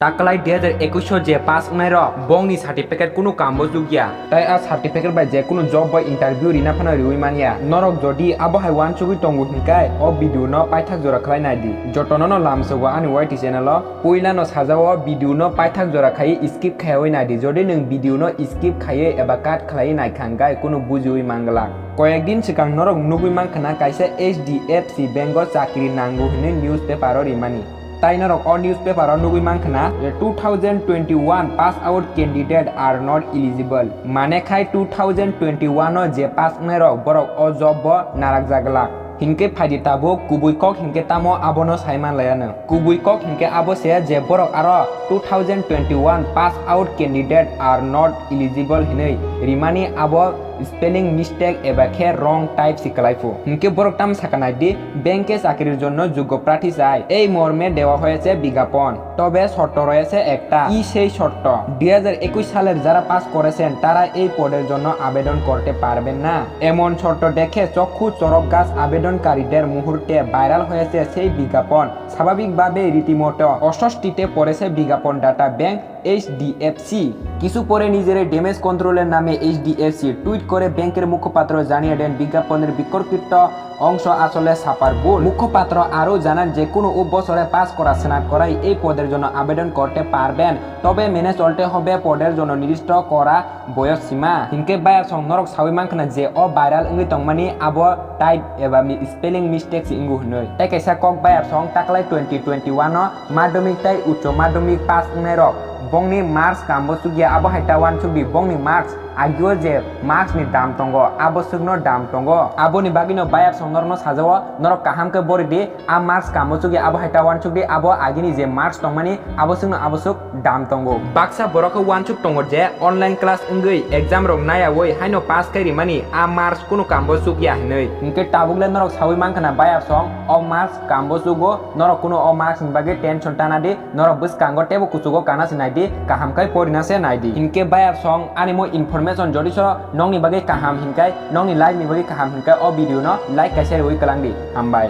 takalai 2021 je pass ngai ro bongni certificate kuno kambo jugya tai a certificate bai je kuno job boy interview rina phana riwi mania norok jodi abo hai wan chugui tongu hinkai o video no paithak jora khlai nai di jotono no lamsogo ani YT channel o puila no sajao video no paithak jora khai skip khayoi nai di jodi nung video no skip khaye eba cut khlai nai khangai kuno bujui mangla কয়েকদিন সিগাং নরক নুগুই মাংখানা কাইসে HDFC Bengal চাকরি নাঙ্গু হিনে news paper রিমানি তাই নরক অ newspaper নুগুই মাংখানা 2021 pass out candidate are not eligible মানে খাই 2021 যে পাস নরক বরক অ জব নারাক জাগলা हिंके फाइदि ताबो कुबुइकक हिंके तामो आबोनो साइमान लायानो कुबुइकक हिंके आबो से जे बरक आरो 2021 pass out candidate are not eligible हिनै रिमानी आबो स्पेलिंग मिस्टेक एबा खे रंग टाइप सिकलाइफो हिंके बरक ताम साकानाय दि ব্যাংকে চাকরির জন্য যোগ্য প্রার্থী চাই এই মর্মে দেওয়া হয়েছে বিজ্ঞাপন তবে শর্ত রয়েছে একটা কি সেই শর্ত 2021 সালের যারা পাস করেছেন তারা এই পদের জন্য আবেদন করতে পারবেন না এমন শর্ত দেখে চক্ষু চরক গাছ আবেদনকারীদের মুহূর্তে ভাইরাল হয়েছে সেই বিজ্ঞাপন স্বাভাবিকভাবে রীতিমতো অস্বস্তিতে পড়েছে বিজ্ঞাপন ডাটা ব্যাংক HDFC কিছু পরে নিজের ড্যামেজ কন্ট্রোলের নামে HDFC টুইট করে ব্যাংকের মুখপাত্র জানিয়ে দেন বিজ্ঞাপনের বিকল্পিত অংশ আসলে ছাপার ভুল মুখপাত্র আরও জানান যে কোনো বছরে পাস করা স্নাতক করাই এই পদের জন্য আবেদন করতে পারবেন তবে মেনে চলতে হবে পদের জন্য নির্দিষ্ট করা বয়স সীমা হিংকে বায়ার সংনরক সাউই মাংখানা যে অ ভাইরাল ইংলি তংমানি আবো টাইপ এবা স্পেলিং মিস্টেক ইংগু হনৈ তাই কাইসা কক বায়ার সং তাকলাই 2021 মাধ্যমিক তাই উচ্চ মাধ্যমিক পাস নরক bongni marks kambo sugia abo haita wan chugdi bongni marks agio je marks ni dam tongo abo sugno dam tongo abo ni bagino bayar sonnorno sajawo norok kaham ke boridi a marks kambo sugi abo haita wan chugdi abo agini je marks tongmani abo sugno abo sug dam tongo baksa boroko wan chug tongo je online class ngui exam rok naya woi haino pass kai rimani a marks kuno kambo sugya hinoi inke tabugle norok sawi mangkhana bayar song o marks kambo sugo norok kuno o marks ni bage tension tanadi norok bus kango tebo kusugo kana sinai di kaham kai porina se naidi hinke bayar song animo information jodi so nongni bage kaham hinkai nongni like ni bage kaham hinkai o video no like kai share oi kalang di hambai